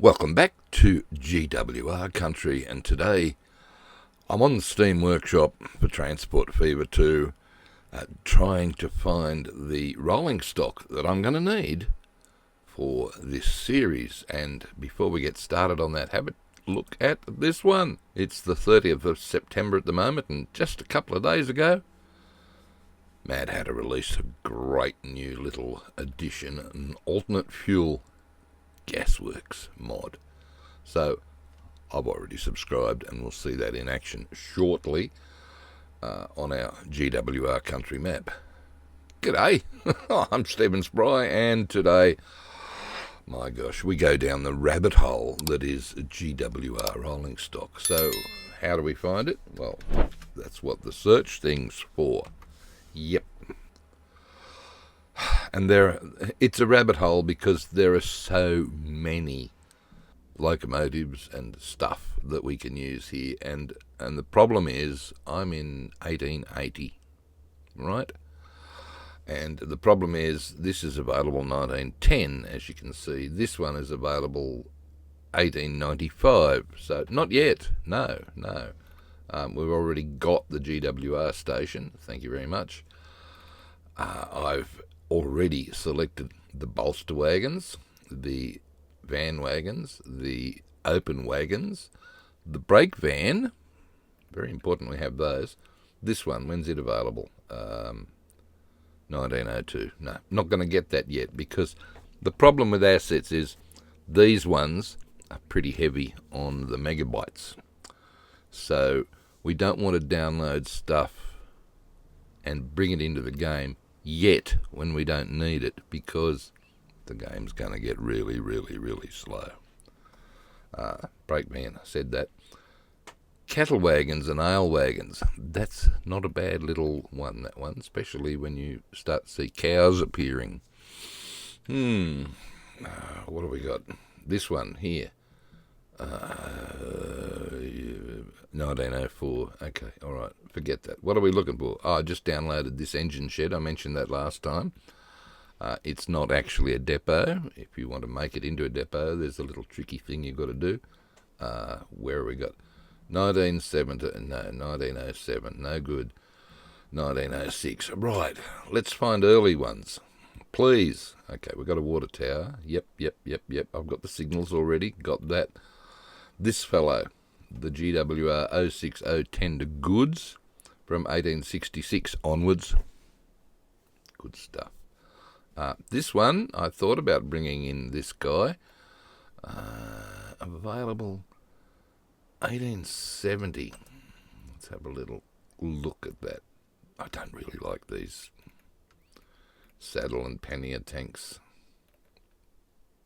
Welcome back to GWR Country, and today I'm on the Steam Workshop for Transport Fever 2 trying to find the rolling stock that I'm going to need for this series. And before we get started on that, have a look at this one. It's the 30th of September at the moment, and just a couple of days ago Mad Hatter released a great new little addition, an alternate fuel Gassworks mod. So I've already subscribed, and we'll see that in action shortly on our GWR country map. G'day, I'm Stephen Spry, and today, my gosh, we go down the rabbit hole that is GWR rolling stock. So how do we find it? Well, that's what the search thing's for. Yep. And it's a rabbit hole because there are so many locomotives and stuff that we can use here. And the problem is I'm in 1880, right? And the problem is this is available 1910, as you can see. This one is available 1895. So not yet. No. We've already got the GWR station. Thank you very much. I've already selected the bolster wagons, the van wagons, the open wagons, the brake van. Very important we have those. This one, when's it available? 1902. No, not going to get that yet, because the problem with assets is these ones are pretty heavy on the megabytes. So we don't want to download stuff and bring it into the game yet when we don't need it, because the game's going to get really, really, really slow. Brake van, I said that. Cattle wagons and ale wagons, that's not a bad little one, that one, especially when you start to see cows appearing. What have we got? This one here. 1904. Okay, all right, forget that. What are we looking for? Oh, I just downloaded this engine shed. I mentioned that last time. It's not actually a depot. If you want to make it into a depot, there's a little tricky thing you've got to do. Where have we got? 1907, no good. 1906. Right, let's find early ones, please. Okay, we've got a water tower. Yep. I've got the signals already. Got that. This fellow, the GWR 06010 to goods from 1866 onwards. Good stuff. This one, I thought about bringing in this guy. Available 1870. Let's have a little look at that. I don't really like these saddle and pannier tanks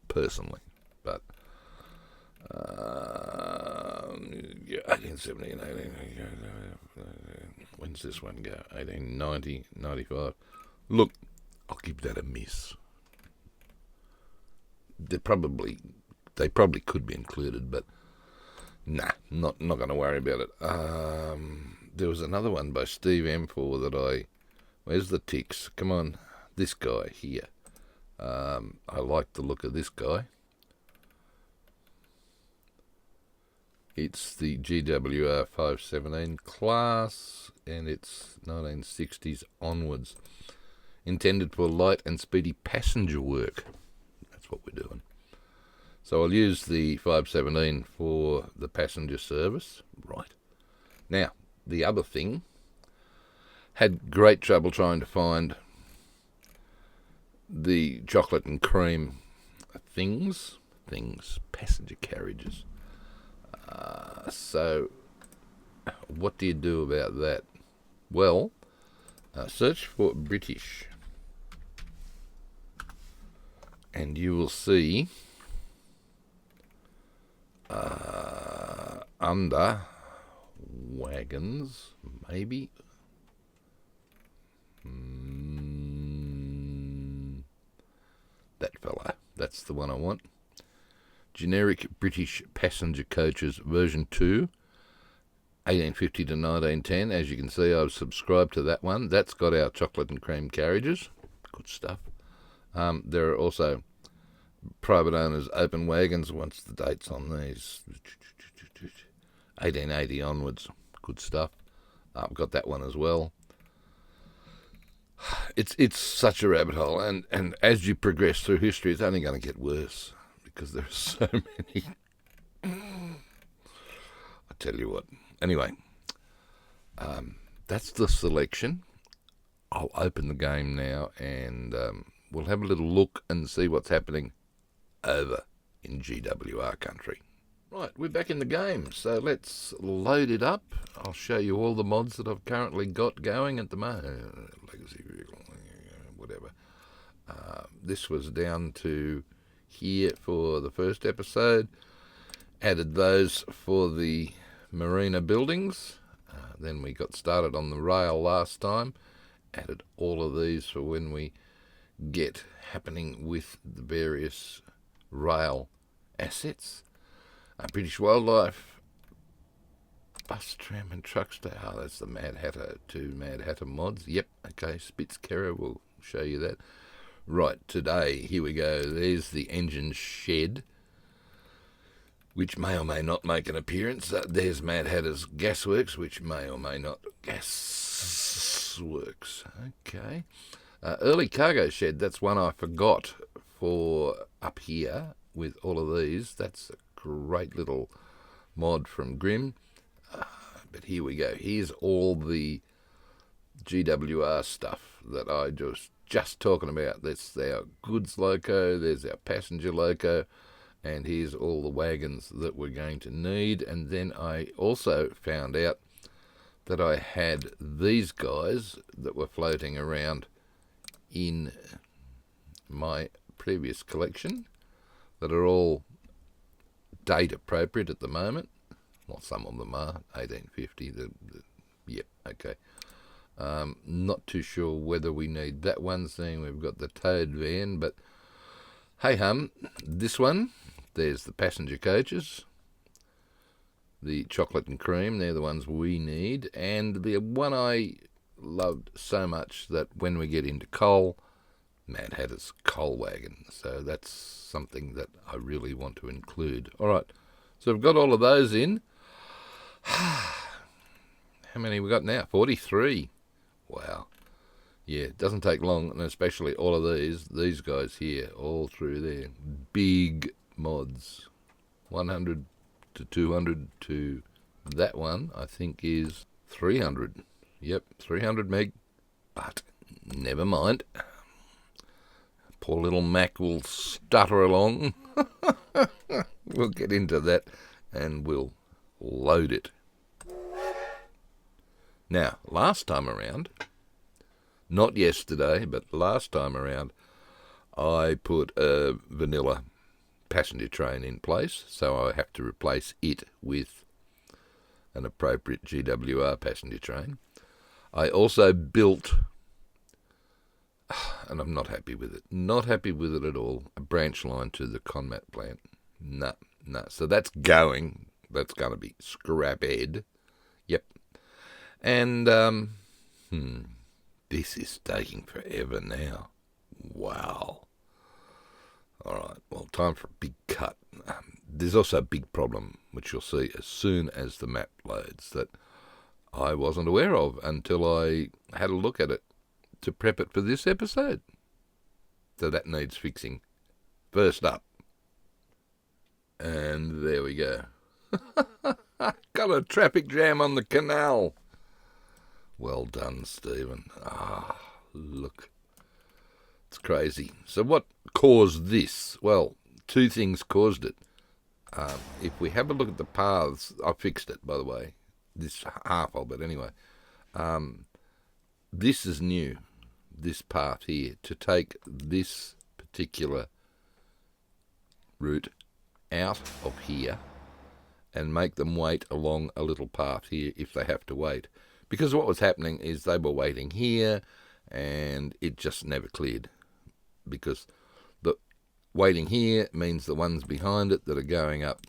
personally, but 1870 and 18. When's this one go? 1890, 95. Look, I'll give that a miss. They probably could be included, but nah, not going to worry about it. There was another one by Steve M4 that where's the ticks? Come on, this guy here. I like the look of this guy. It's the GWR 517 class, and it's 1960s onwards. Intended for light and speedy passenger work. That's what we're doing. So I'll use the 517 for the passenger service. Right. Now, the other thing, had great trouble trying to find the chocolate and cream things, passenger carriages. So what do you do about that? Well, search for British, and you will see under wagons, maybe. That fella, that's the one I want. Generic British passenger coaches version 2, 1850 to 1910. As you can see, I've subscribed to that one. That's got our chocolate and cream carriages. Good stuff. There are also private owners open wagons. What's the dates on these? 1880 onwards. Good stuff. I've got that one as well. It's such a rabbit hole, and as you progress through history, it's only going to get worse because there are so many. I tell you what. Anyway, that's the selection. I'll open the game now, and we'll have a little look and see what's happening over in GWR country. Right, we're back in the game, so let's load it up. I'll show you all the mods that I've currently got going at the moment. Legacy vehicle, whatever. This was down to here for the first episode. Added those for the marina buildings. Then we got started on the rail last time. Added all of these for when we get happening with the various rail assets. British Wildlife, bus, tram and truck stay. Oh, that's the Mad Hatter, 2 Mad Hatter mods. Yep, okay, Spitzkehrer, we'll show you that. Right, today, here we go. There's the engine shed, which may or may not make an appearance. There's Mad Hatter's Gassworks, which may or may not. Gassworks, okay. Early cargo shed, that's one I forgot for up here with all of these. That's a great little mod from Grimm. But here we go. Here's all the GWR stuff that I just talking about. That's our goods loco, there's our passenger loco, and here's all the wagons that we're going to need. And then I also found out that I had these guys that were floating around in my previous collection that are all date appropriate at the moment. Well, some of them are 1850. Yep, okay. Not too sure whether we need that one, seeing we've got the towed van, but hey hum, this one, there's the passenger coaches, the chocolate and cream, they're the ones we need, and the one I loved so much that when we get into coal, Mad Hatter's coal wagon. So that's something that I really want to include. All right, so we've got all of those in. How many we got now? 43. Wow. Yeah, it doesn't take long, and especially all of these guys here, all through there. Big mods. 100 to 200 to that one, I think, is 300. Yep, 300 meg, but never mind. Poor little Mac will stutter along. We'll get into that and we'll load it. Now, last time around, not yesterday, but last time around, I put a vanilla passenger train in place, so I have to replace it with an appropriate GWR passenger train. I also built, and I'm not happy with it, not happy with it at all, a branch line to the Conmat plant. No. So that's going. That's going to be scrap-ed. Yep. And, this is taking forever now. Wow. All right, well, time for a big cut. There's also a big problem, which you'll see as soon as the map loads, that I wasn't aware of until I had a look at it to prep it for this episode. So that needs fixing. First up. And there we go. Got a traffic jam on the canal. Well done, Stephen. Look. It's crazy. So what caused this? Well, two things caused it. If we have a look at the paths, I fixed it, by the way. This half of it, anyway. This is new, this path here, to take this particular route out of here and make them wait along a little path here if they have to wait. Because what was happening is they were waiting here and it just never cleared. Because the waiting here means the ones behind it that are going up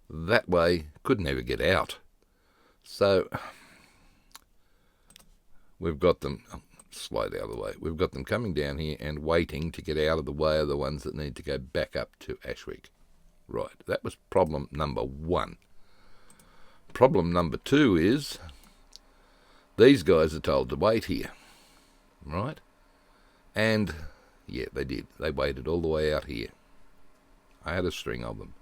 that way could never get out. So we've got them. slow the other way. We've got them coming down here and waiting to get out of the way of the ones that need to go back up to Ashwick. Right, that was problem number 1. Problem number 2 is these guys are told to wait here, right? And, yeah, they did. They waited all the way out here. I had a string of them.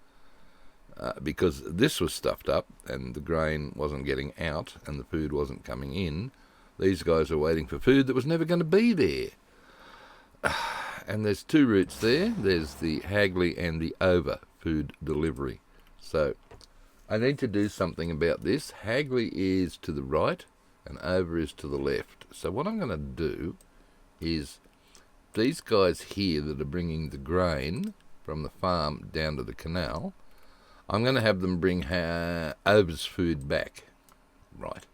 Because this was stuffed up and the grain wasn't getting out and the food wasn't coming in, these guys are waiting for food that was never going to be there. And there's 2 routes there. There's the Hagley and the Over food delivery. So I need to do something about this. Hagley is to the right and Over is to the left. So what I'm going to do is these guys here that are bringing the grain from the farm down to the canal, I'm going to have them bring Over's food back. Right.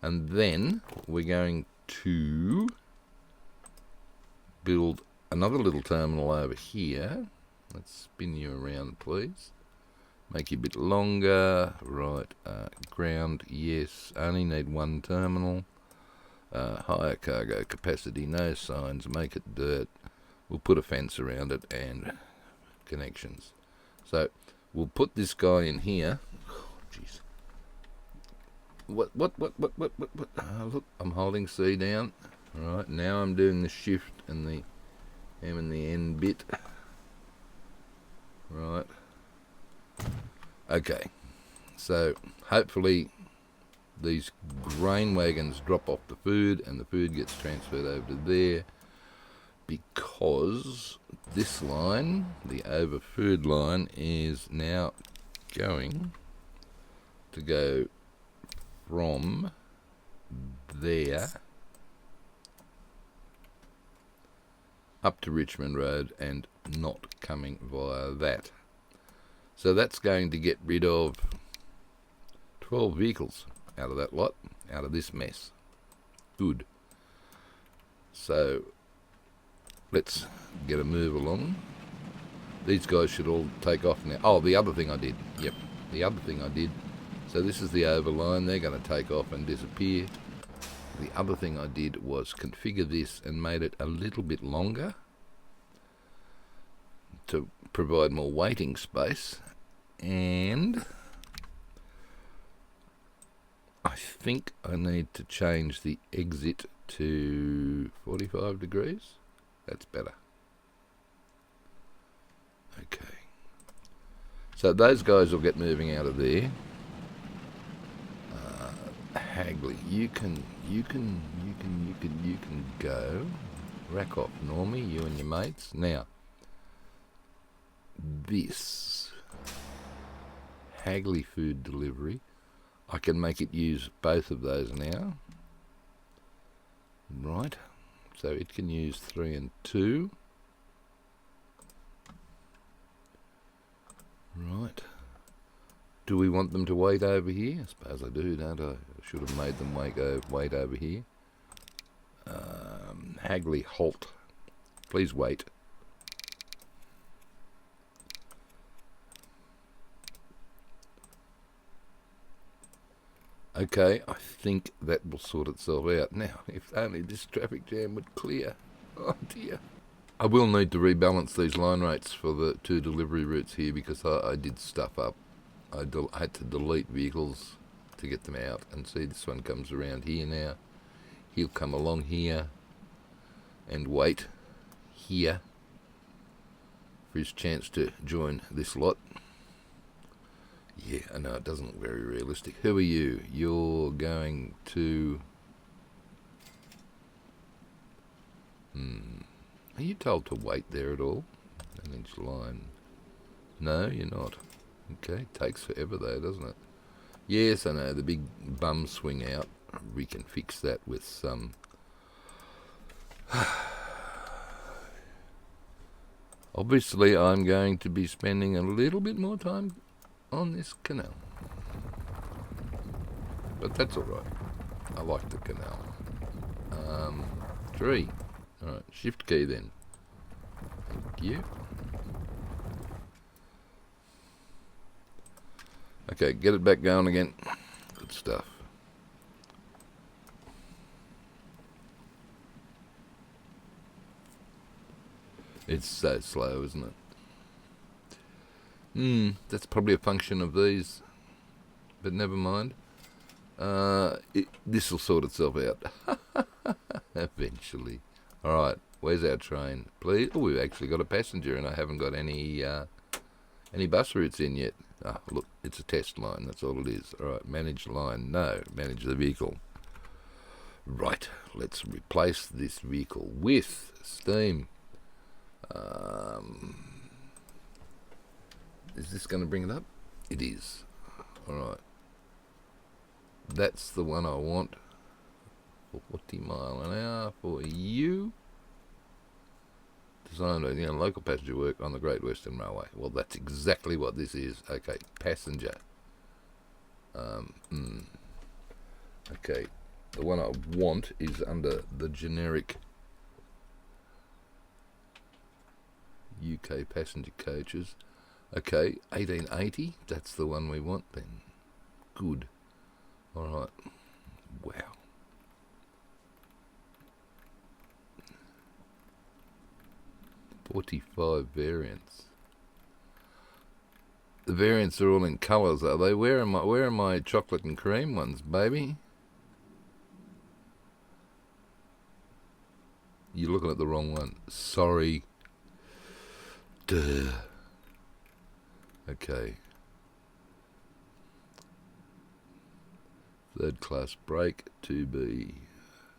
And then we're going to build another little terminal over here. Let's spin you around, please. Make you a bit longer. Right. Ground, yes. Only need 1 terminal. Higher cargo capacity, no signs. Make it dirt. We'll put a fence around it and connections. So we'll put this guy in here. Oh, jeez. What? Look, I'm holding C down. Right, now I'm doing the shift and the M and the N bit. Right. Okay. So, hopefully these grain wagons drop off the food and the food gets transferred over to there, because this line, the Over food line, is now going to go from there up to Richmond Road and not coming via that. So that's going to get rid of 12 vehicles out of that lot, out of this mess. Good. So let's get a move along. These guys should all take off now. Oh, the other thing I did. Yep, the other thing I did. So this is the Over line. They're going to take off and disappear. The other thing I did was configure this and made it a little bit longer to provide more waiting space. And I think I need to change the exit to 45 degrees. That's better. Okay. So those guys will get moving out of there. Hagley, you can go. Rack off, Normie, you and your mates. Now, this Hagley food delivery, I can make it use both of those now. Right. So it can use 3 and 2. Right. Do we want them to wait over here? I suppose I do, don't I? I should have made them wait over here. Hagley, halt. Please wait. Okay, I think that will sort itself out. Now, if only this traffic jam would clear. Oh dear. I will need to rebalance these line rates for the 2 delivery routes here, because I did stuff up. I had to delete vehicles to get them out. And see, this one comes around here now. He'll come along here and wait here for his chance to join this lot. Yeah, I know it doesn't look very realistic. Who are you? You're going to... Are you told to wait there at all? An inch line. No, you're not. Okay, takes forever though, doesn't it? Yes, I know, the big bum swing out. We can fix that with some... Obviously, I'm going to be spending a little bit more time on this canal. But that's alright. I like the canal. 3. Alright, shift key then. Thank you. Okay, get it back going again. Good stuff. It's so slow, isn't it? That's probably a function of these, but never mind. This will sort itself out eventually. All right, where's our train? Please. Oh, we've actually got a passenger, and I haven't got any bus routes in yet. Ah, look, it's a test line. That's all it is. All right, manage line. No, manage the vehicle. Right, let's replace this vehicle with steam. Is this going to bring it up? It is. All right. That's the one I want. 40 mile an hour for you. Designed local passenger work on the Great Western Railway. Well, that's exactly what this is. Okay, passenger. Okay, the one I want is under the generic UK passenger coaches. Okay, 1880. That's the one we want then. Good. All right. Wow. $45 variants. The variants are all in colours, are they? Where are my chocolate and cream ones, baby? You're looking at the wrong one. Sorry. Duh. Okay. Third class break to be,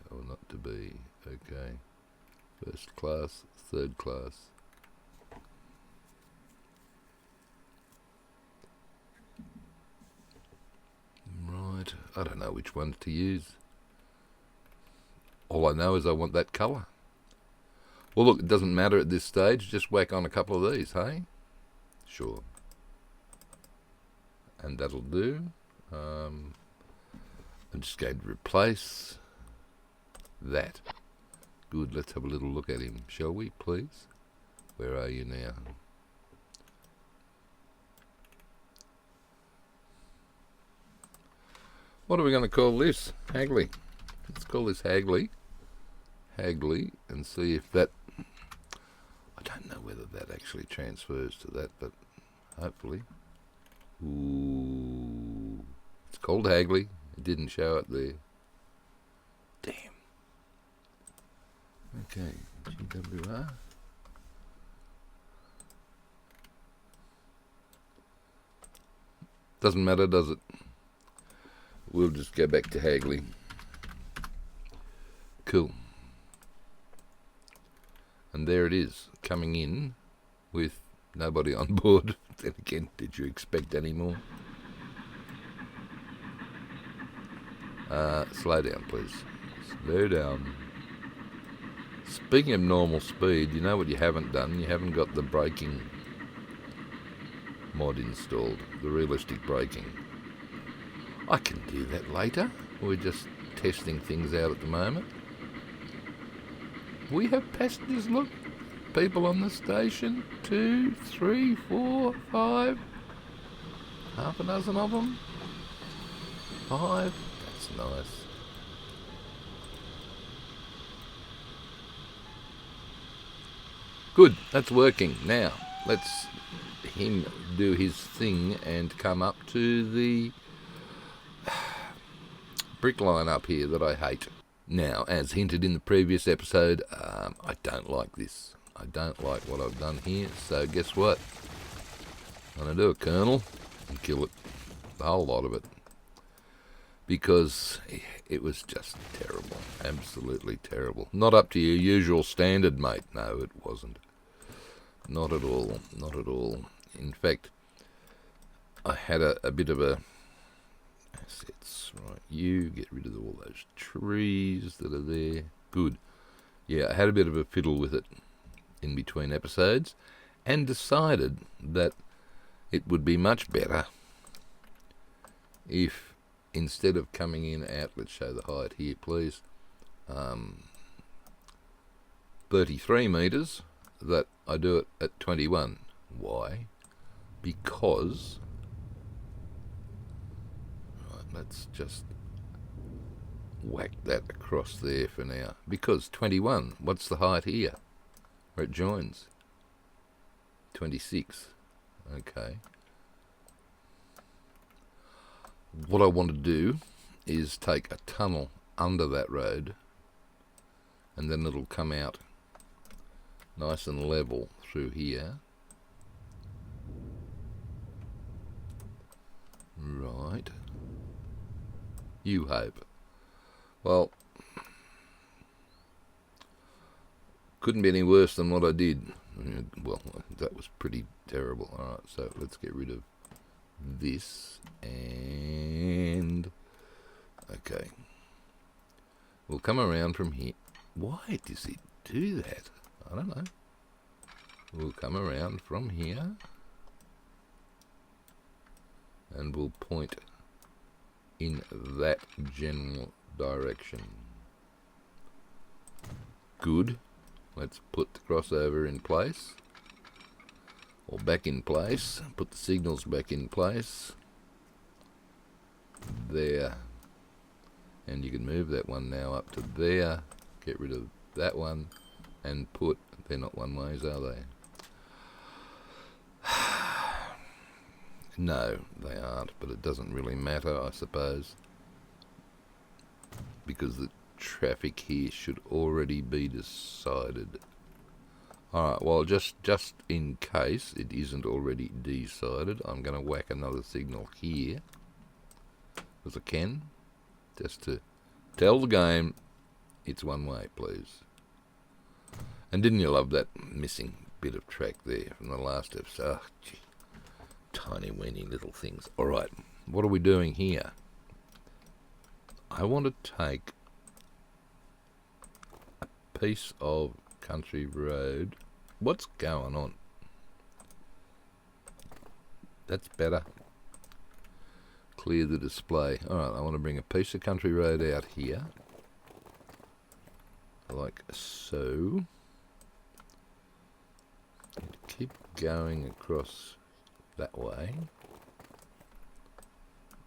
or not to be. Okay. First class, third class. Right. I don't know which ones to use. All I know is I want that colour. Well, look, it doesn't matter at this stage. Just whack on a couple of these, hey? Sure. And that'll do. I'm just going to replace that. Good, let's have a little look at him, shall we, please? Where are you now? What are we going to call this? Hagley. Let's call this Hagley. Hagley, and see if that... I don't know whether that actually transfers to that, but hopefully. Ooh. It's called Hagley. It didn't show it there. Damn. Okay, GWR. Doesn't matter, does it? We'll just go back to Hagley. Cool. And there it is, coming in with nobody on board. Then again, did you expect any more? Slow down, please. Slow down. Speaking of normal speed, you know what you haven't done? You haven't got the braking mod installed, the realistic braking. I can do that later. We're just testing things out at the moment. We have passengers, look. People on the station. 2, 3, 4, 5. Half a dozen of them. 5. That's nice. Good, that's working. Now, let's him do his thing and come up to the brick line up here that I hate. Now, as hinted in the previous episode, I don't like this. I don't like what I've done here, so guess what? I'm going to do a kernel and kill it, the whole lot of it, because it was just terrible, absolutely terrible. Not up to your usual standard, mate. No, it wasn't. Not at all, not at all. In fact, I had a bit of a... Assets, right, you get rid of all those trees that are there. Good. Yeah, I had a bit of a fiddle with it in between episodes and decided that it would be much better if, instead of coming in at, let's show the height here, please, 33 metres, that I do it at 21. Why? Because... Let's just whack that across there for now. Because 21, what's the height here? Where it joins? 26. Okay. What I want to do is take a tunnel under that road, and then it'll come out nice and level through here. Right. You hope. Well, couldn't be any worse than what I did. Well, that was pretty terrible. Alright, so let's get rid of this, and okay, we'll come around from here. Why does it do that? I don't know. We'll come around from here, and we'll point in that general direction. Good. Let's put the crossover in place, or back in place. Put the signals back in place. There. And you can move that one now up to there. Get rid of that one and put, they're not one ways, are they? No, they aren't, but it doesn't really matter, I suppose, because the traffic here should already be decided. Alright, well, just in case it isn't already decided, I'm going to whack another signal here, as I can, just to tell the game it's one way, please. And didn't you love that missing bit of track there from the last episode? Oh, gee. Tiny weeny little things. Alright, what are we doing here? I want to take a piece of country road. What's going on? That's better. Clear the display. Alright, I want to bring a piece of country road out here, like so. And keep going across that way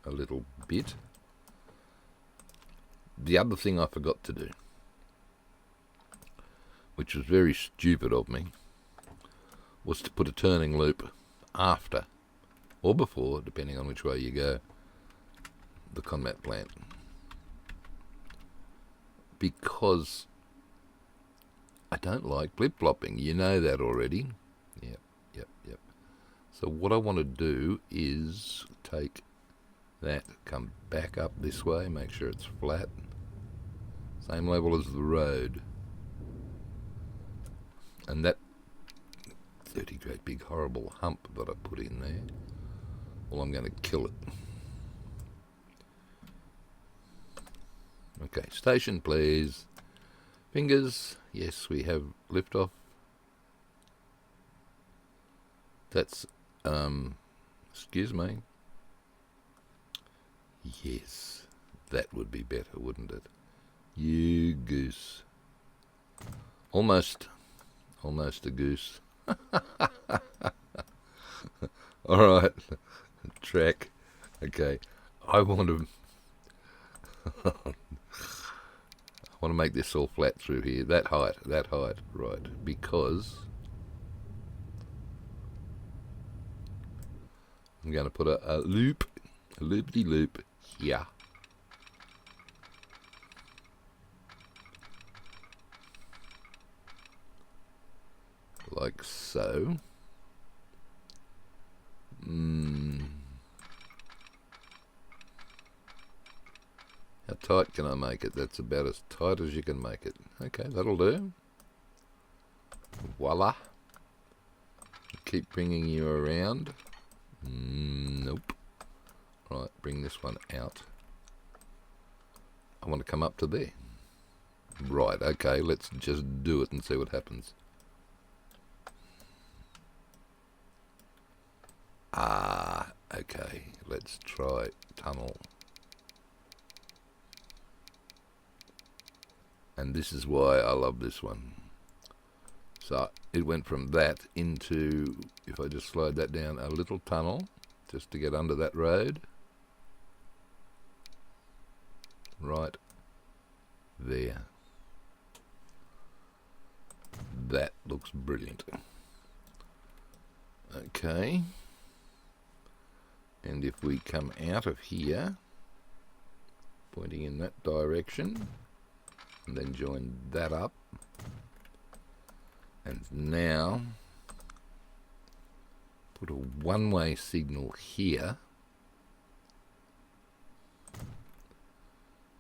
a little bit. The other thing I forgot to do, which was very stupid of me, was to put a turning loop after or before, depending on which way you go, the combat plant, because I don't like flip-flopping. You know that already. Yep. So what I want to do is take that, come back up this way, make sure it's flat, same level as the road, and that dirty great big horrible hump that I put in there, well, I'm going to kill it. Okay, station please. Fingers. Yes, we have liftoff. That's excuse me. Yes, that would be better, wouldn't it? You goose. Almost a goose. Alright, track. Okay, I want to make this all flat through here. That height, right, because I'm going to put a loop-de-loop here. Like so. How tight can I make it? That's about as tight as you can make it. Okay, that'll do. Voila. Keep bringing you around. Nope. Right, bring this one out. I want to come up to there. Right, okay, let's just do it and see what happens. Okay, let's try tunnel. And this is why I love this one. So it went from that into, if I just slide that down, a little tunnel just to get under that road. Right there. That looks brilliant. Okay. And if we come out of here, pointing in that direction, and then join that up, and now put a one-way signal here.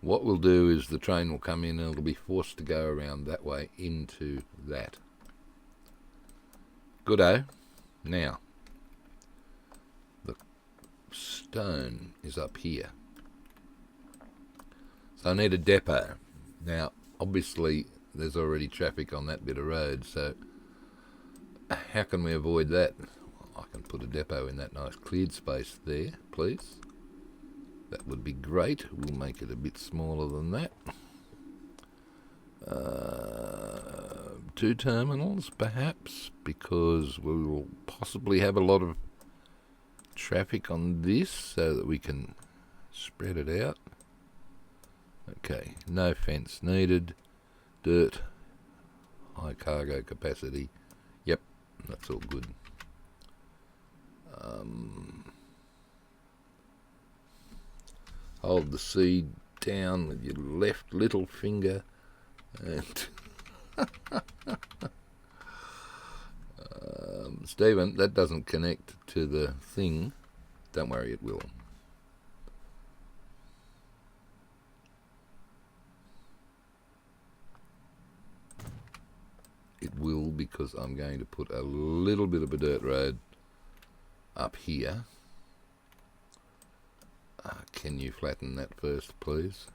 What we'll do is the train will come in and it'll be forced to go around that way into that. Goodo. Now, the stone is up here. So I need a depot. Now, obviously, there's already traffic on that bit of road, so how can we avoid that? I can put a depot in that nice cleared space there, please. That would be great. We'll make it a bit smaller than that. 2 terminals, perhaps, because we will possibly have a lot of traffic on this so that we can spread it out. Okay, no fence needed. Dirt. High cargo capacity. Yep, that's all good. Hold the seed down with your left little finger and Stephen, that doesn't connect to the thing. Don't worry, it will. It will, because I'm going to put a little bit of a dirt road up here. Can you flatten that first, please?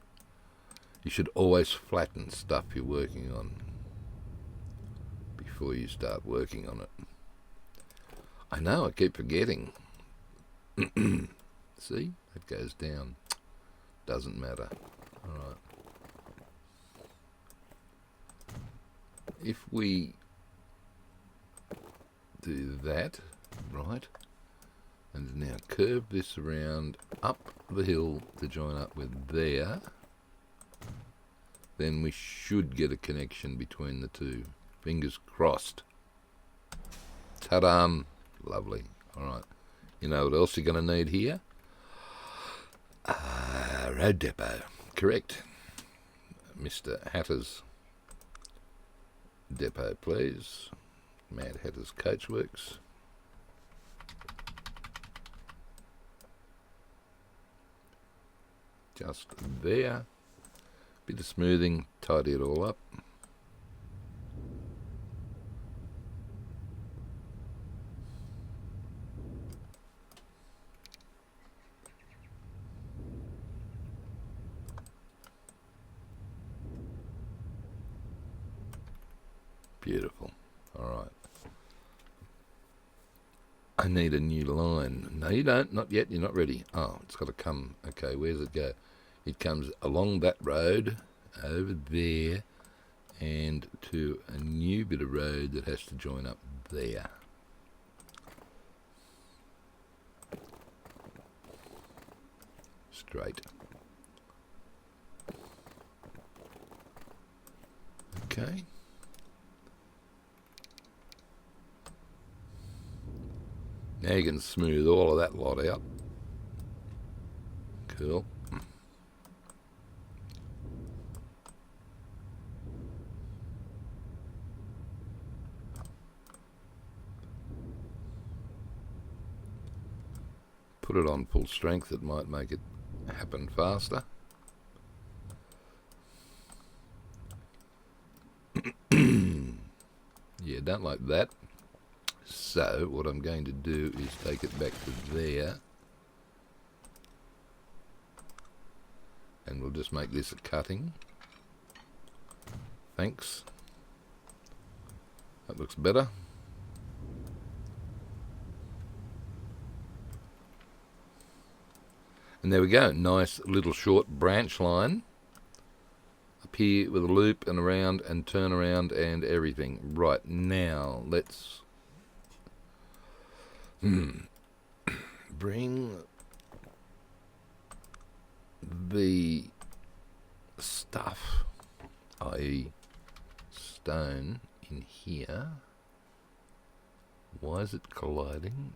You should always flatten stuff you're working on before you start working on it. I know, I keep forgetting. See? That goes down. Doesn't matter. Alright. If we do that, right, and now curve this around up the hill to join up with there, then we should get a connection between the two. Fingers crossed. Ta-da! Lovely. Alright. You know what else you're going to need here? Road depot. Correct. Mr. Hatter's depot, please. Mad Hatter's Coachworks. Just there. Bit of smoothing, tidy it all up. Beautiful. Alright. I need a new line. No, you don't. Not yet. You're not ready. Oh, it's got to come. Okay, where's it go? It comes along that road, over there, and to a new bit of road that has to join up there. Straight. Okay. Now you can smooth all of that lot out. Cool. Put it on full strength, it might make it happen faster. Yeah, don't like that. So what I'm going to do is take it back to there, and we'll just make this a cutting. Thanks. That looks better. And there we go, nice little short branch line up here with a loop and around and turn around and everything. Right, now let's bring the stuff, i.e. stone, in here. Why is it colliding?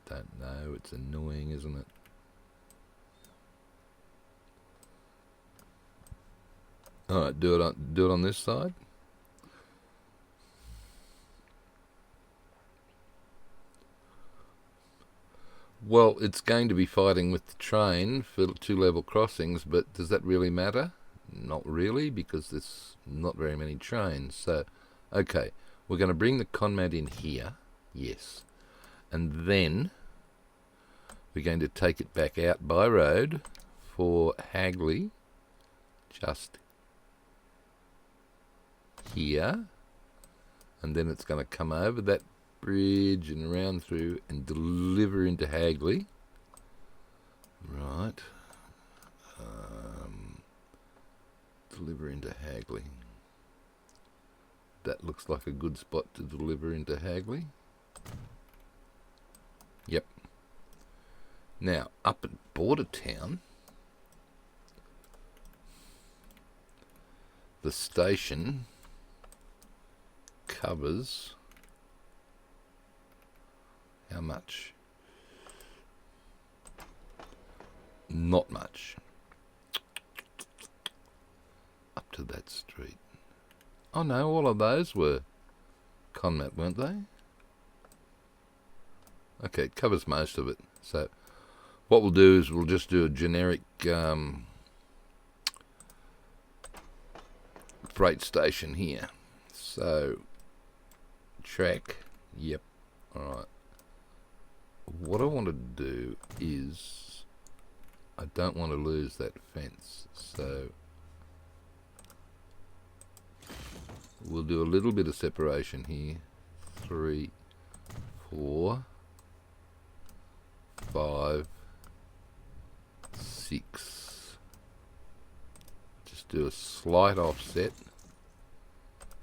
Don't know. It's annoying, isn't it? Alright, do it on this side. Well, it's going to be fighting with the train for 2 level crossings, but does that really matter? Not really, because there's not very many trains. So, okay, we're going to bring the conmat in here, yes, and then we're going to take it back out by road for Hagley, just here, and then it's going to come over that bridge and around through and deliver into Hagley. Right. Deliver into Hagley. That looks like a good spot to deliver into Hagley. Yep. Now, up at Bordertown, the station covers how much? Not much. Up to that street. Oh no, all of those were conmat, weren't they? Okay, it covers most of it. So what we'll do is we'll just do a generic freight station here. So track, yep, alright. What I want to do is I don't want to lose that fence, so we'll do a little bit of separation here. 3, 4, 5, 6. Just do a slight offset.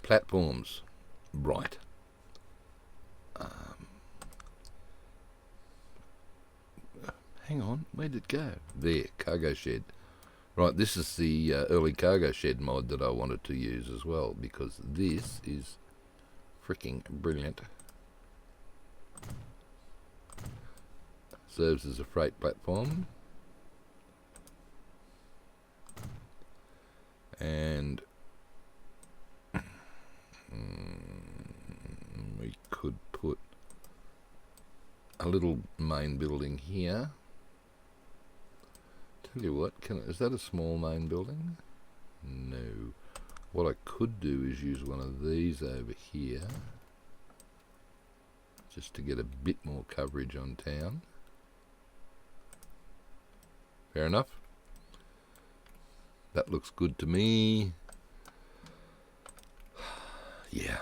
Platforms, right. Hang on, where did it go? There, cargo shed. Right, this is the early cargo shed mod that I wanted to use as well, because this is freaking brilliant. Serves as a freight platform. And we could put a little main building here. Tell you what, is that a small main building? No. What I could do is use one of these over here, just to get a bit more coverage on town. Fair enough. That looks good to me. Yeah.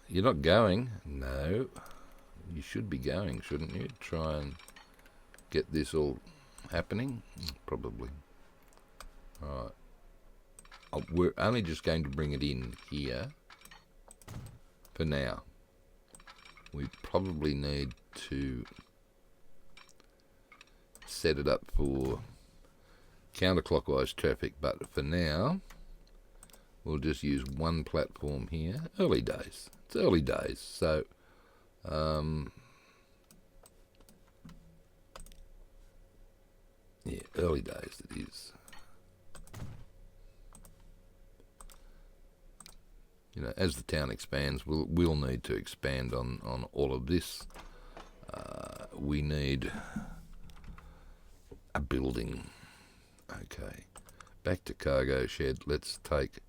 You're not going? No. You should be going, shouldn't you? Try and get this all happening? Probably. Alright. We're only just going to bring it in here for now. We probably need to set it up for counterclockwise traffic, but for now we'll just use one platform here. Early days. It's early days, so yeah, early days it is. You know, as the town expands, we'll need to expand on all of this. We need a building. Okay, back to cargo shed. Let's take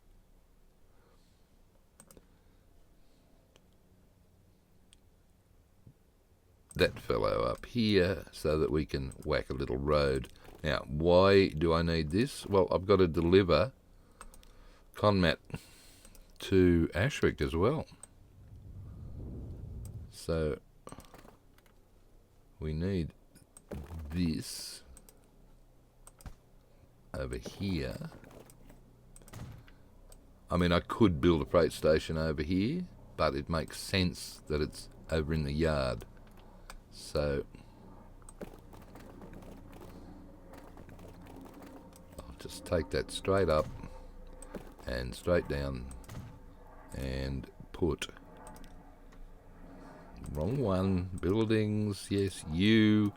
that fellow up here so that we can whack a little road. Now, why do I need this? Well, I've got to deliver conmat to Ashwick as well. So we need this over here. I mean, I could build a freight station over here, but it makes sense that it's over in the yard. So I'll just take that straight up and straight down and put wrong one. Buildings, yes, U.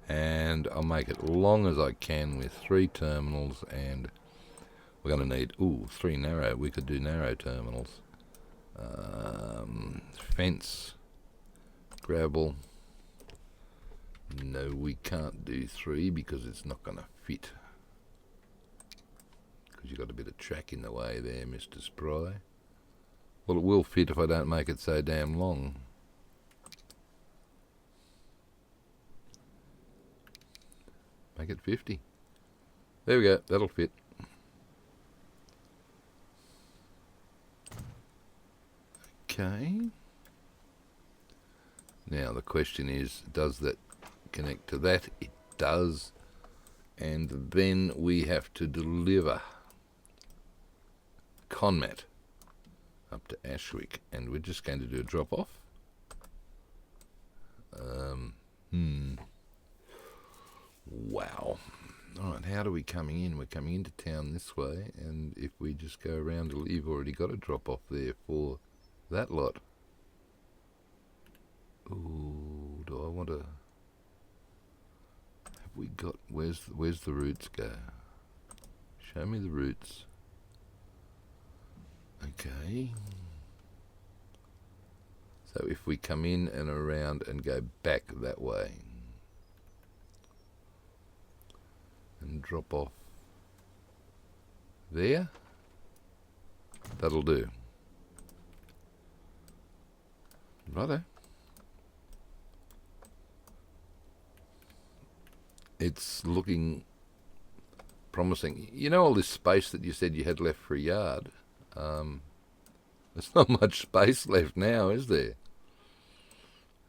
And I'll make it long as I can with 3 terminals, and we're going to need, 3 narrow. We could do narrow terminals. Fence, gravel. No, we can't do 3 because it's not going to fit. Because you've got a bit of track in the way there, Mr. Spry. Well, it will fit if I don't make it so damn long. Make it 50. There we go, that'll fit. Okay. Now the question is, does that connect to that? It does. And then we have to deliver Conmat up to Ashwick, and we're just going to do a drop off. Wow. Alright, how are we coming in? We're coming into town this way, and if we just go around, you've already got a drop off there for that lot. Ooh, do I want to... Have we got... Where's the routes go? Show me the routes. Okay. So if we come in and around and go back that way and drop off there, that'll do. Righto. It's looking promising. You know all this space that you said you had left for a yard? There's not much space left now, is there?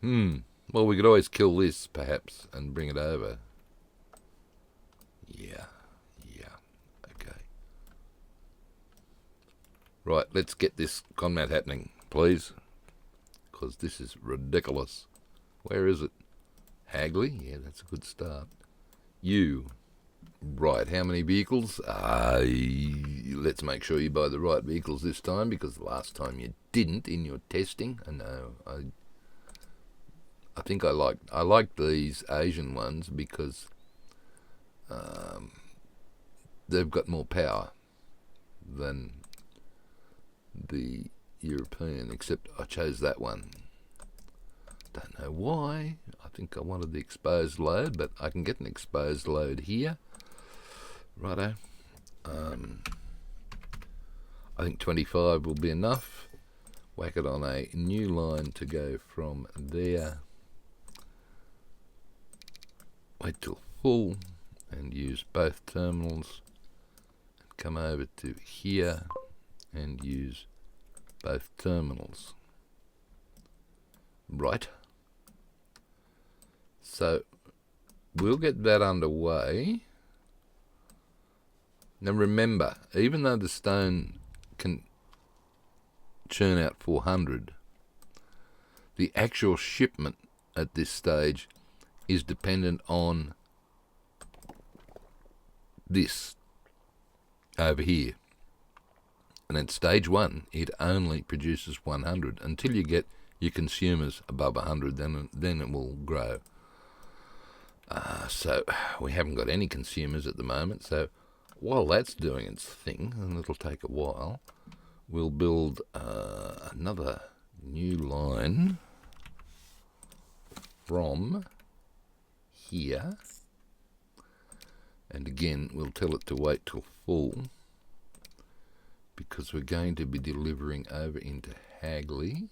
Well, we could always kill this, perhaps, and bring it over. Yeah. Okay. Right, let's get this Conmat happening, please. Because this is ridiculous. Where is it? Hagley? Yeah, that's a good start. You. Right, how many vehicles? Let's make sure you buy the right vehicles this time, because last time you didn't in your testing. I know. I think I like these Asian ones because they've got more power than the European, except I chose that one. Don't know why. I think I wanted the exposed load, but I can get an exposed load here. Righto. I think 25 will be enough. Whack it on a new line to go from there. Wait till full and use both terminals. And come over to here and use both terminals. Right. So we'll get that underway. Now remember, even though the stone can churn out 400, the actual shipment at this stage is dependent on this over here. And at stage 1, it only produces 100 until you get your consumers above 100. Then it will grow. So we haven't got any consumers at the moment. So while that's doing its thing, and it'll take a while, we'll build another new line from here. And again, we'll tell it to wait till full, because we're going to be delivering over into Hagley.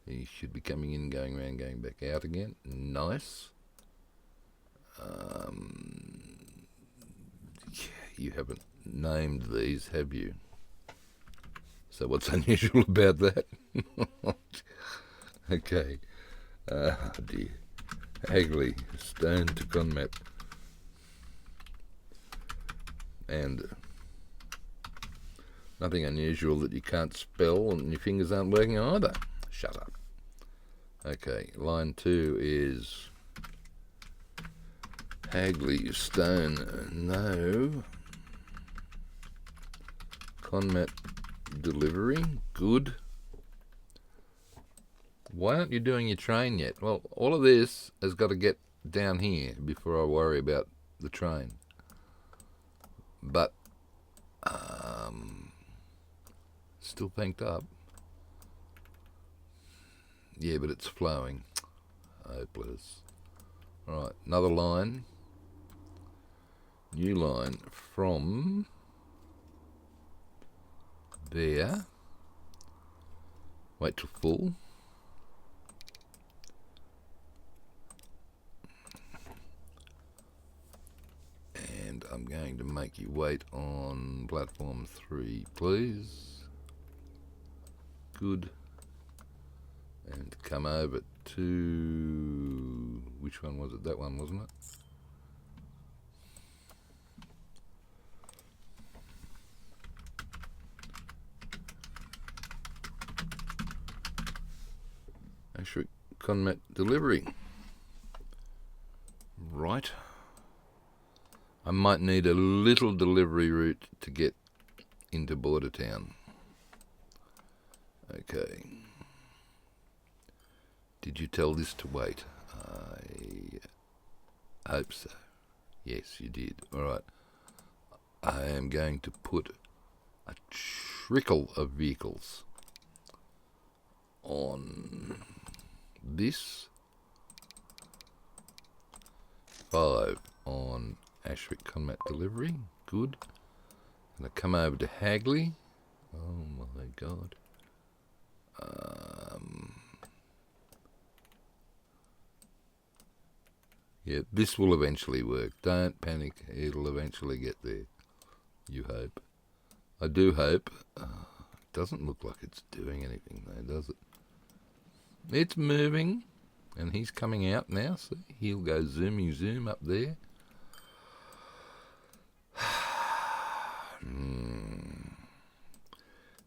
You should be coming in, going around, going back out again. Nice. You haven't named these, have you? So what's unusual about that? Okay. Dear. Hagley, stone to Conmat. And nothing unusual that you can't spell and your fingers aren't working either. Shut up. Okay, line 2 is Hagley, stone, no. Conmat delivery, good. Why aren't you doing your train yet? Well, all of this has got to get down here before I worry about the train. But, still panked up. Yeah, but it's flowing. Hopeless. Alright, another line. New line from there. Wait till full. And I'm going to make you wait on platform 3, please. Good. And come over to... which one was it? That one, wasn't it? Actually, Conmat delivery. Right. I might need a little delivery route to get into Bordertown. Okay. Did you tell this to wait? I hope so. Yes, you did. Alright. I am going to put a trickle of vehicles on this. 5 on Ashwick Conmat delivery. Good. And I come over to Hagley. Oh my god. Yeah, this will eventually work. Don't panic. It'll eventually get there. You hope. I do hope. Doesn't look like it's doing anything though, does it? It's moving. And he's coming out now. See, he'll go zoomy zoom up there.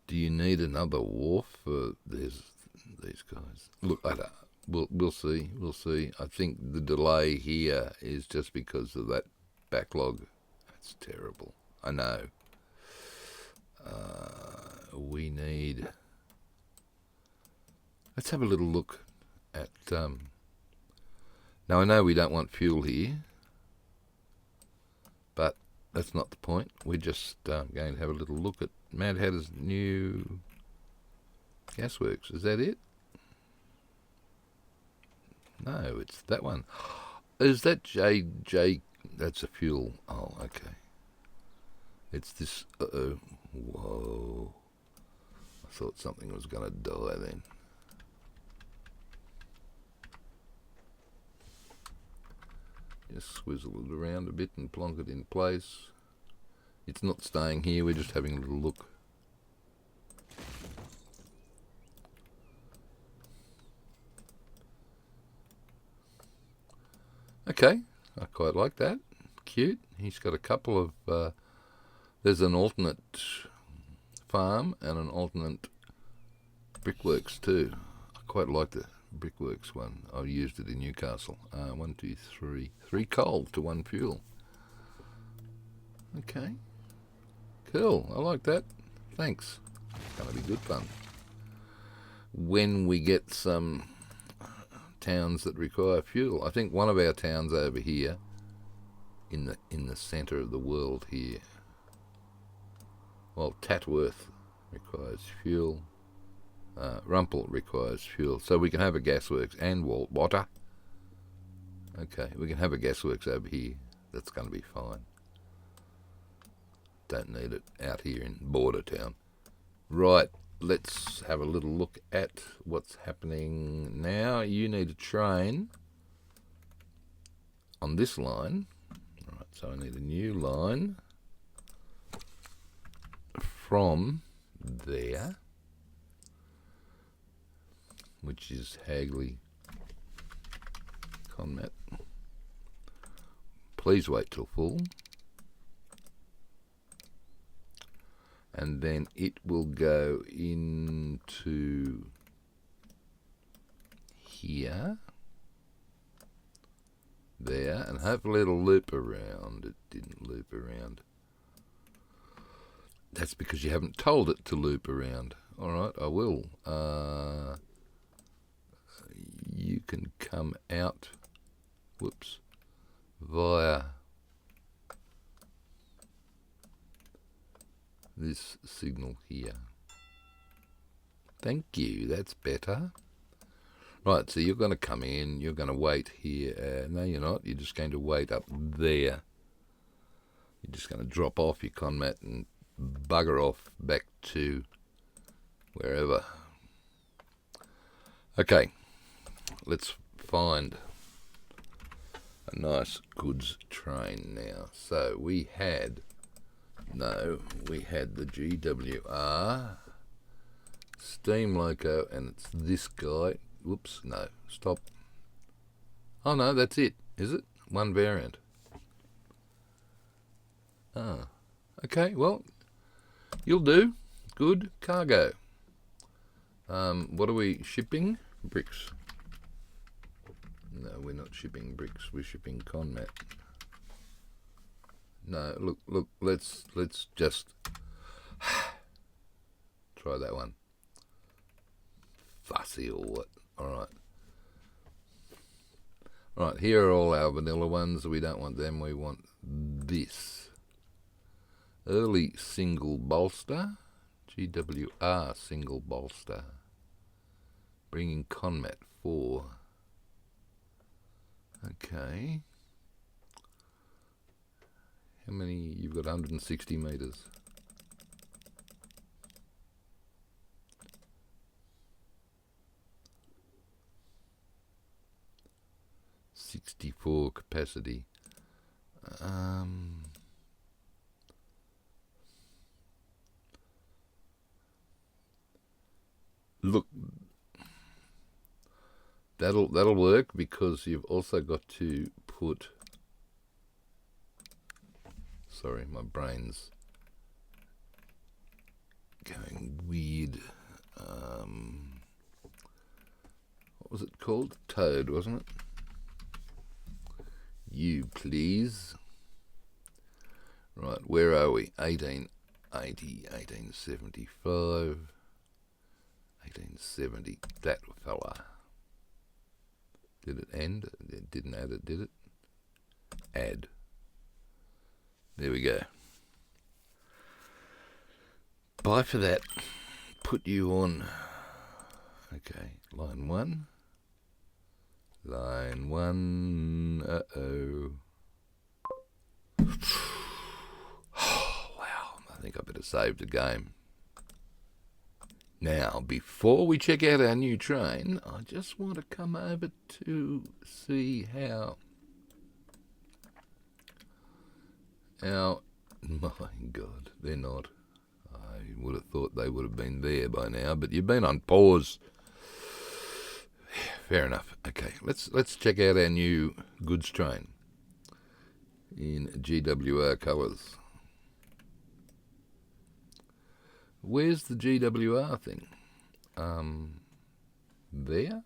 Do you need another wharf for these guys? Look, I don't. We'll see. We'll see. I think the delay here is just because of that backlog. That's terrible. I know. We need... Let's have a little look at... Now, I know we don't want fuel here, but that's not the point. We're just going to have a little look at Mad Hatter's new Gassworks. Is that it? No, it's that one. Is that J? That's a fuel. Oh, okay. It's this. Uh-oh. Whoa. I thought something was going to die then. Just swizzle it around a bit and plonk it in place. It's not staying here, we're just having a little look. Okay, I quite like that. Cute. He's got a couple of... there's an alternate farm and an alternate brickworks too. I quite like the brickworks one. I used it in Newcastle. 1, 2, 3. 3 coal to 1 fuel. Okay. Cool. I like that. Thanks. It's going to be good fun. When we get some towns that require fuel. I think one of our towns over here in the centre of the world here. Well, Tatworth requires fuel. Rumpel requires fuel. So we can have a gasworks and water. Okay, we can have a gasworks over here. That's going to be fine. Don't need it out here in Bordertown. Right, let's have a little look at what's happening now. You need a train on this line. Right, so I need a new line from there, which is Hagley Conmat. Please wait till full. And then it will go into here, there, and hopefully it'll loop around. It didn't loop around. That's because you haven't told it to loop around. Alright, I will. can come out, whoops, via this signal here. Thank you, that's better. Right, so you're going to come in, you're going to wait here. No, you're not. You're just going to wait up there. You're just going to drop off your conmat and bugger off back to wherever. Okay, let's find a nice goods train now. So we had the GWR steam loco, and it's this guy. Whoops, no, stop. Oh no, that's it, is it? One variant. Ah, okay, well, you'll do. Good cargo. What are we shipping? Bricks. No, we're not shipping bricks, we're shipping conmat. No, look, let's just try that one. Fussy or what? Alright. Alright, here are all our vanilla ones. We don't want them, we want this. Early single bolster. GWR single bolster. Bringing conmat 4. Okay. How many? You've got 160 metres. .64 capacity. Look, that'll work, because you've also got to put. Sorry, my brain's going weird. What was it called? Toad, wasn't it? You please. Right, where are we? 1880, 1875, 1870. That fella. Did it end? It didn't add it, did it? Add. There we go. Buy for that. Put you on. Okay, line 1. Line 1. Uh-oh. Oh, wow. I think I better save the game. Now, before we check out our new train, I just want to come over to see how my God, they're not. I would have thought they would have been there by now, but you've been on pause. Fair enough. Okay, let's check out our new goods train in GWR colours. Where's the GWR thing? There?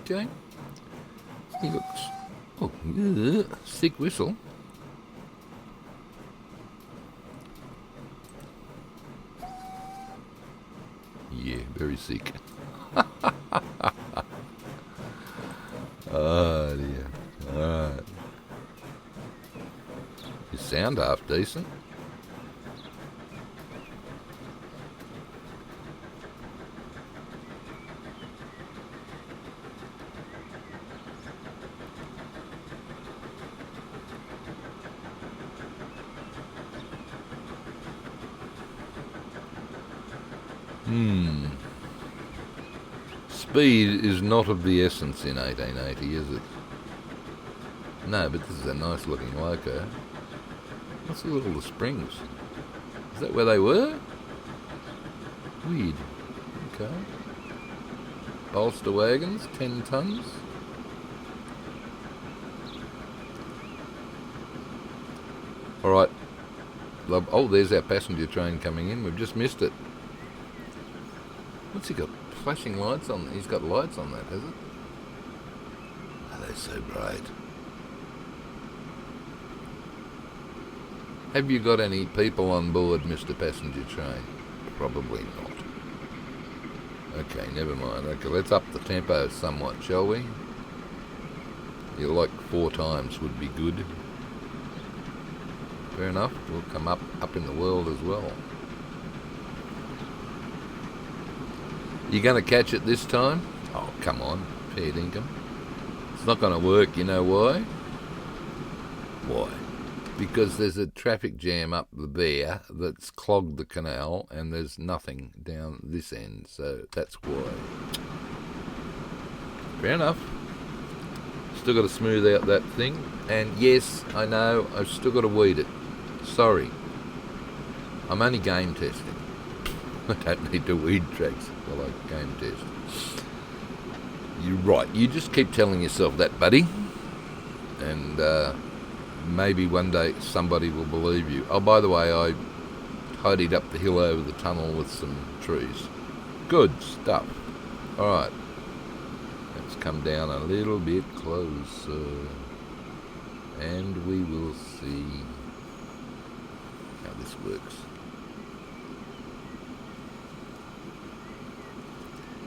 Okay. He looks... Oh, sick whistle. Yeah, very sick. Oh dear. Alright. His sound half decent. Speed is not of the essence in 1880, is it? No, but this is a nice looking loco. What's with all the springs? Is that where they were? Weird. Okay. Bolster wagons, 10 tonnes. Alright. Oh, there's our passenger train coming in. We've just missed it. What's he got? Flashing lights on. He's got lights on that, has it? Oh, those so bright. Have you got any people on board, Mr. Passenger Train? Probably not. Okay, never mind. Okay, let's up the tempo somewhat, shall we? You like 4 times would be good. Fair enough. We'll come up in the world as well. You going to catch it this time? Oh, come on, fair dinkum. It's not going to work, you know why? Why? Because there's a traffic jam up there that's clogged the canal and there's nothing down this end, so that's why. Fair enough. Still got to smooth out that thing, and yes, I know, I've still got to weed it. Sorry. I'm only game testing. I don't need to weed tracks while I game test. You're right, you just keep telling yourself that, buddy, and maybe one day somebody will believe you. Oh, by the way, I tidied up the hill over the tunnel with some trees. Good stuff. Alright. Let's come down a little bit closer. And we will see how this works.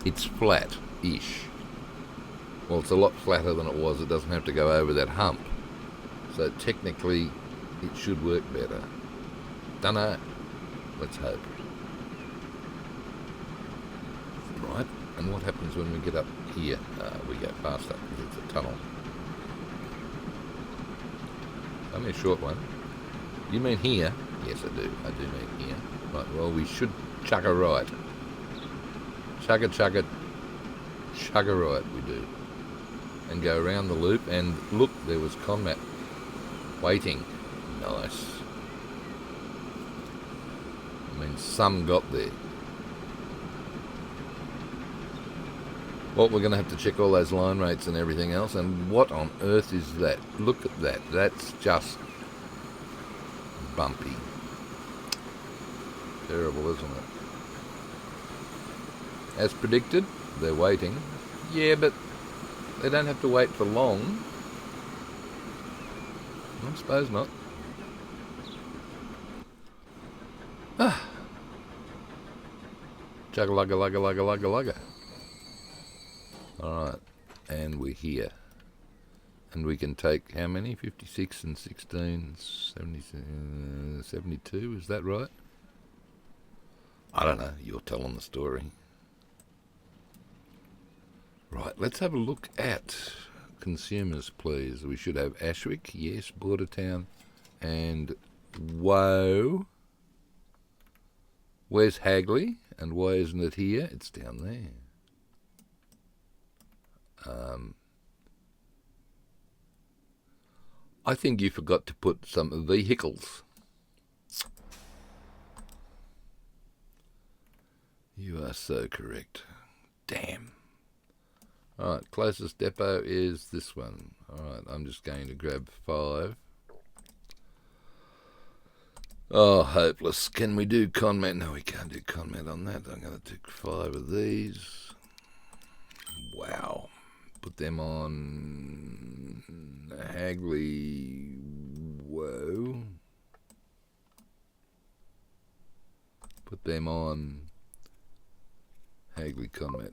It's flat-ish. Well, it's a lot flatter than it was. It doesn't have to go over that hump. So technically, it should work better. Dunno. Let's hope. Right, and what happens when we get up here? We go faster because it's a tunnel. Only a short one. You mean here? Yes, I do. I do mean here. Right, well, we should chug a right. Chug a right, we do. And go around the loop, and look, there was Conmat waiting. Nice. I mean, some got there. Well, we're going to have to check all those line rates and everything else, and what on earth is that? Look at that. That's just bumpy. Terrible, isn't it? As predicted, they're waiting. Yeah, but they don't have to wait for long. I suppose not. Ah. Chugga-lugga-lugga-lugga-lugga-lugga. Alright, and we're here. And we can take how many? 56 and 16, 72, is that right? I don't know, you're telling the story. Right, let's have a look at consumers, please. We should have Ashwick, yes, Bordertown, and whoa. Where's Hagley? And why isn't it here? It's down there. I think you forgot to put some vehicles. You are so correct. Damn. Alright, closest depot is this one. Alright, I'm just going to grab 5. Oh, hopeless. Can we do Conmat? No, we can't do Conmat on that. I'm going to do 5 of these. Wow. Put them on Hagley. Whoa. Put them on Hagley Conmat.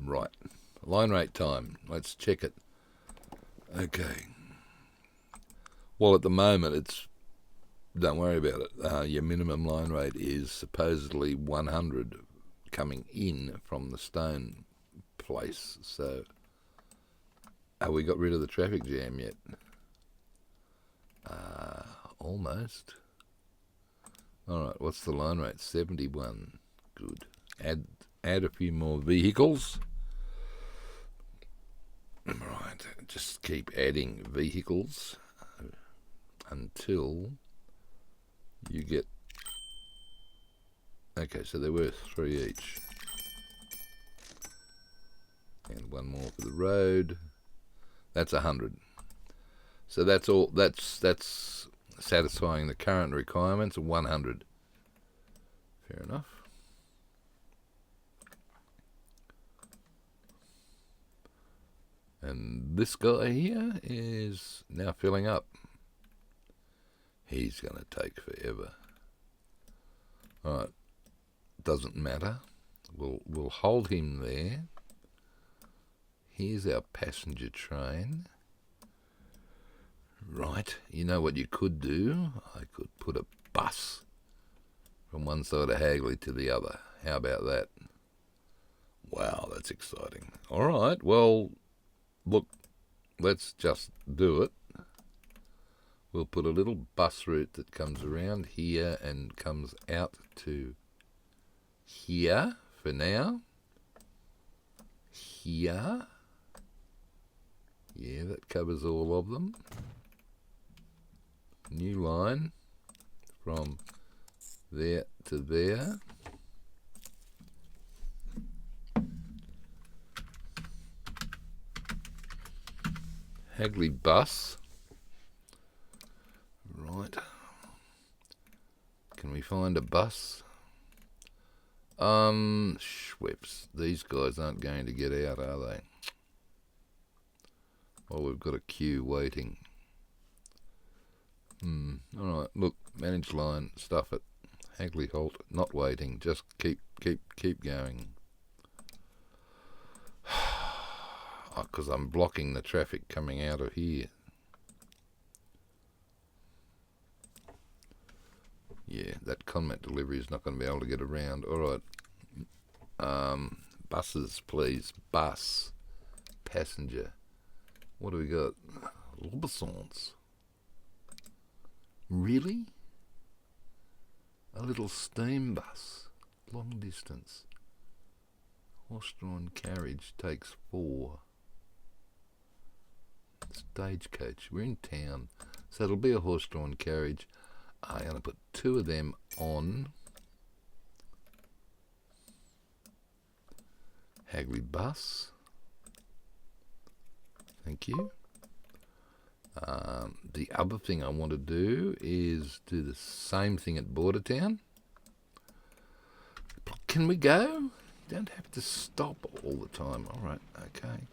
Right. Line rate time. Let's check it. Okay. Well, at the moment, it's... Don't worry about it. Your minimum line rate is supposedly 100 coming in from the stone place. So, have we got rid of the traffic jam yet? Almost. Alright, what's the line rate? 71. Good. Add a few more vehicles. Right, just keep adding vehicles until you get... Okay, so they're worth 3 each. And 1 more for the road. That's 100. So that's all. That's satisfying the current requirements of 100. Fair enough. And this guy here is now filling up. He's going to take forever. Alright, doesn't matter. We'll hold him there. Here's our passenger train. Right, you know what you could do? I could put a bus from one side of Hagley to the other. How about that? Wow, that's exciting. Alright, well, look, let's just do it. We'll put a little bus route that comes around here and comes out to here for now. Here. Yeah, that covers all of them. New line from there to there. Hagley bus. Right. Can we find a bus? Schweppes. These guys aren't going to get out, are they? Oh, we've got a queue waiting. Alright, look, manage line, stuff it. Hagley halt, not waiting, just keep going. Because I'm blocking the traffic coming out of here. Yeah, that comment delivery is not going to be able to get around. Alright. Buses, please. Bus. Passenger. What do we got? Lobissons. Really? A little steam bus. Long distance. Horse-drawn carriage takes 4. Stagecoach. We're in town. So it'll be a horse-drawn carriage. I'm going to put 2 of them on Hagley bus. Thank you. The other thing I want to do is do the same thing at Bordertown. Can we go? You don't have to stop all the time. All right, okay.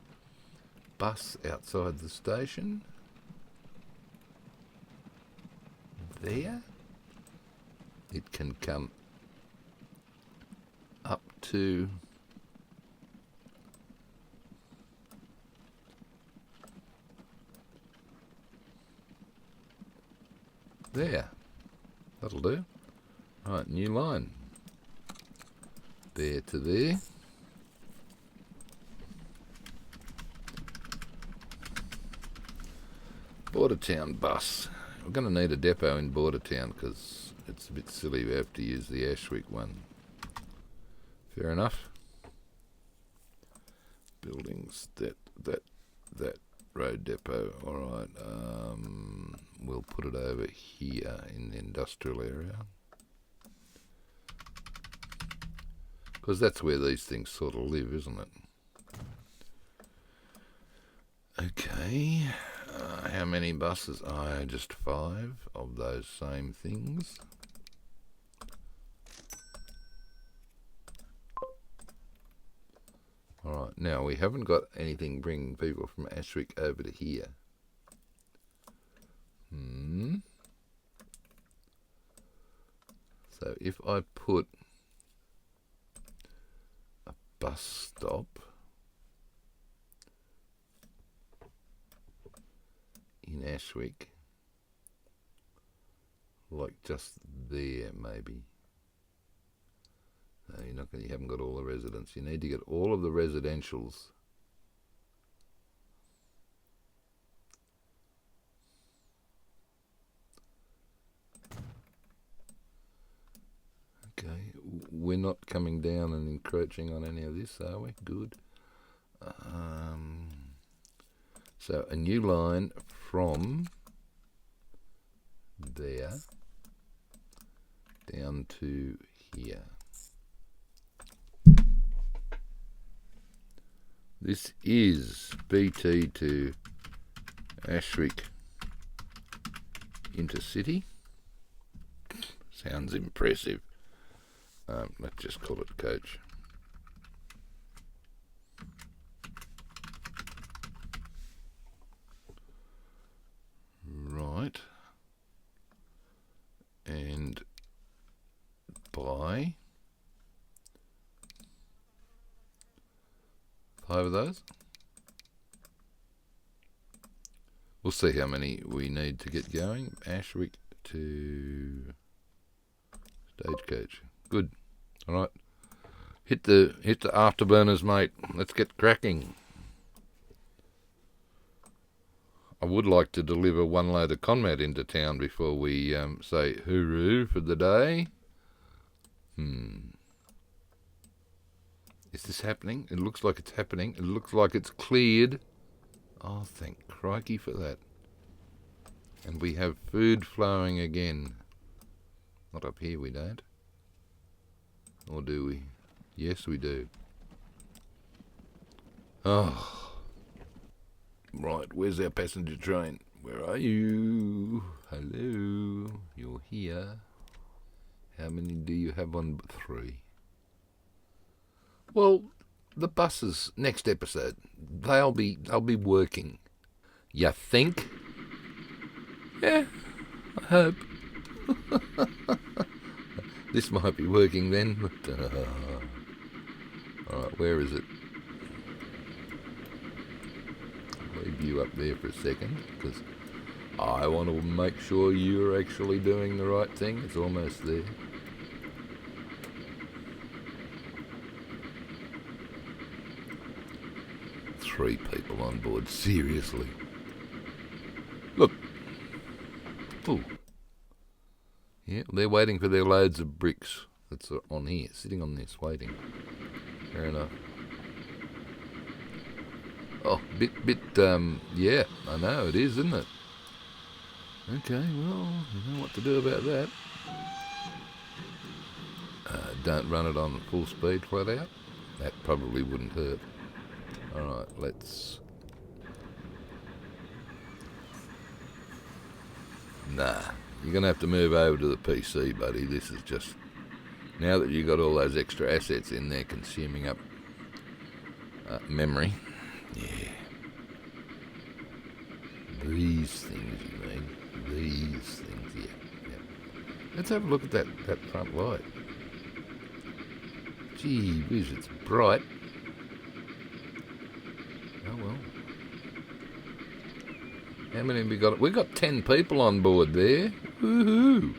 Bus outside the station. There. It can come up to there. That'll do. Right, new line. There to there. Bordertown bus. We're going to need a depot in Bordertown because it's a bit silly we have to use the Ashwick one. Fair enough. Buildings, that road depot. Alright, we'll put it over here in the industrial area. Because that's where these things sort of live, isn't it? Okay. How many buses? Just 5 of those same things. Alright, now we haven't got anything bringing people from Ashwick over to here. So if I put a bus stop in Ashwick, like just there maybe. No, you're not going. You haven't got all the residents. You need to get all of the residentials. Okay, we're not coming down and encroaching on any of this, are we? Good. So a new line from there down to here. This is BT to Ashwick Intercity. Sounds impressive. Let's just call it coach. 5 of those. We'll see how many we need to get going. Ashwick to Stagecoach. Good. All right. Hit the afterburners, mate. Let's get cracking. I would like to deliver 1 load of Conmat into town before we say hooroo for the day. Is this happening? It looks like it's happening. It looks like it's cleared. Oh, thank crikey for that. And we have food flowing again. Not up here, we don't. Or do we? Yes, we do. Oh. Right, where's our passenger train? Where are you? Hello, you're here. How many do you have on? 3. Well, the buses, next episode, they'll be working. You think? Yeah, I hope. This might be working then. Alright, where is it? Leave you up there for a second, because I want to make sure you're actually doing the right thing. It's almost there. Three people on board, seriously. Look. Ooh. Yeah, they're waiting for their loads of bricks. That's on here, sitting on this, waiting. Fair enough. Oh, yeah, I know it is, isn't it? Okay, well, you know what to do about that. Don't run it on full speed flat out. That probably wouldn't hurt. Alright, let's... Nah, you're going to have to move over to the PC, buddy. This is just... Now that you've got all those extra assets in there consuming up memory. Yeah. These things, you mean? These things, yeah. Let's have a look at that front light. Gee whiz, it's bright. Oh well. How many have we got? We've got 10 people on board there. Woohoo!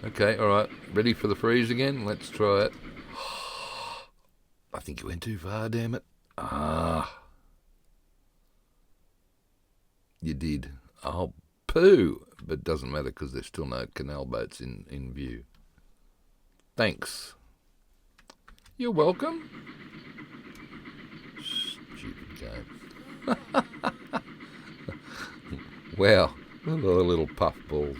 Okay, alright. Ready for the freeze again? Let's try it. I think you went too far, damn it. You did. Oh, poo! But doesn't matter because there's still no canal boats in view. Thanks. You're welcome. Stupid game. Wow, look at all the little puff balls.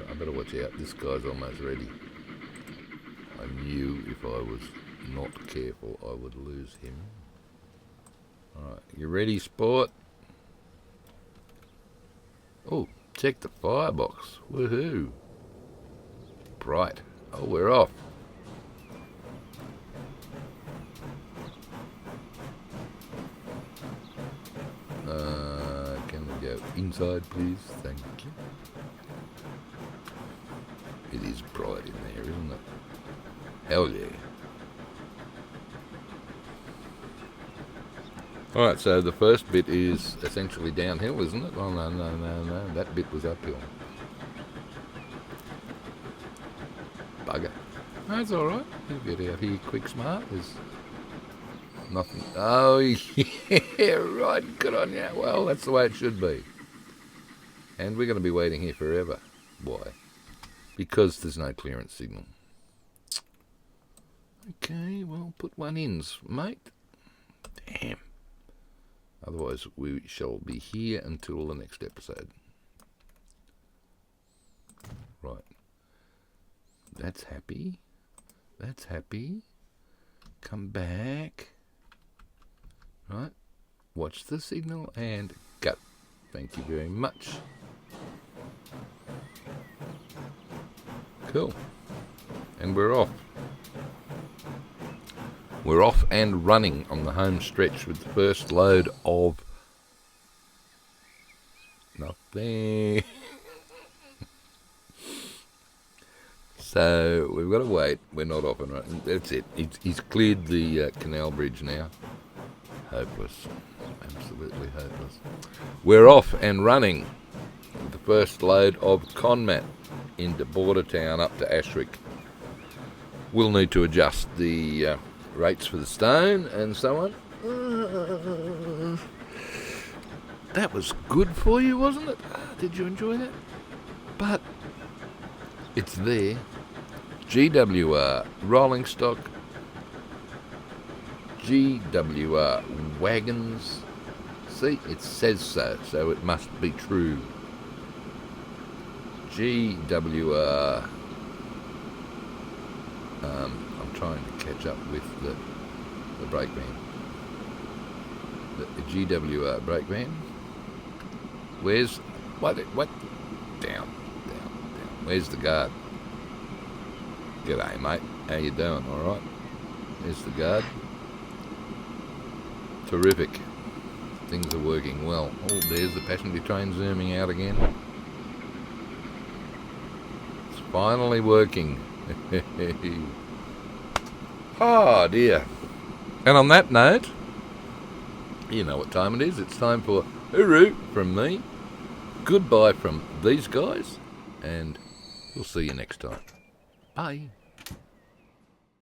I better watch out. This guy's almost ready. I knew if I was not careful, I would lose him. Alright, you ready, sport? Oh, check the firebox. Woohoo. Bright. Oh, we're off. Can we go inside, please? Thank you. It is bright in there, isn't it? Hell yeah. Alright, so the first bit is essentially downhill, isn't it? Oh, no. That bit was uphill. Bugger. That's alright. You'll get out here quick smart. There's nothing. Oh, yeah, right. Good on you. Well, that's the way it should be. And we're going to be waiting here forever. Why? Because there's no clearance signal. Okay, well, put one in, mate. Damn. Otherwise, we shall be here until the next episode. Right. That's happy. That's happy. Come back. Right. Watch the signal and go. Thank you very much. Cool. And we're off. We're off and running on the home stretch with the first load of nothing. So we've got to wait. We're not off and running. That's it. He's cleared the canal bridge now. Hopeless. Absolutely hopeless. We're off and running. The first load of Conmat into Bordertown up to Ashwick. We'll need to adjust the rates for the stone and so on. That was good for you, wasn't it? Did you enjoy that? But it's there. GWR rolling stock, GWR wagons. See, it says so it must be true. GWR. I'm trying to catch up with the brake van. The GWR brake van. Where's what? Down. Where's the guard? G'day, mate. How you doing? All right. There's the guard. Terrific. Things are working well. Oh, there's the passenger train zooming out again. It's finally working. Oh, dear. And on that note, you know what time it is. It's time for hooroo from me. Goodbye from these guys. And we'll see you next time. Bye.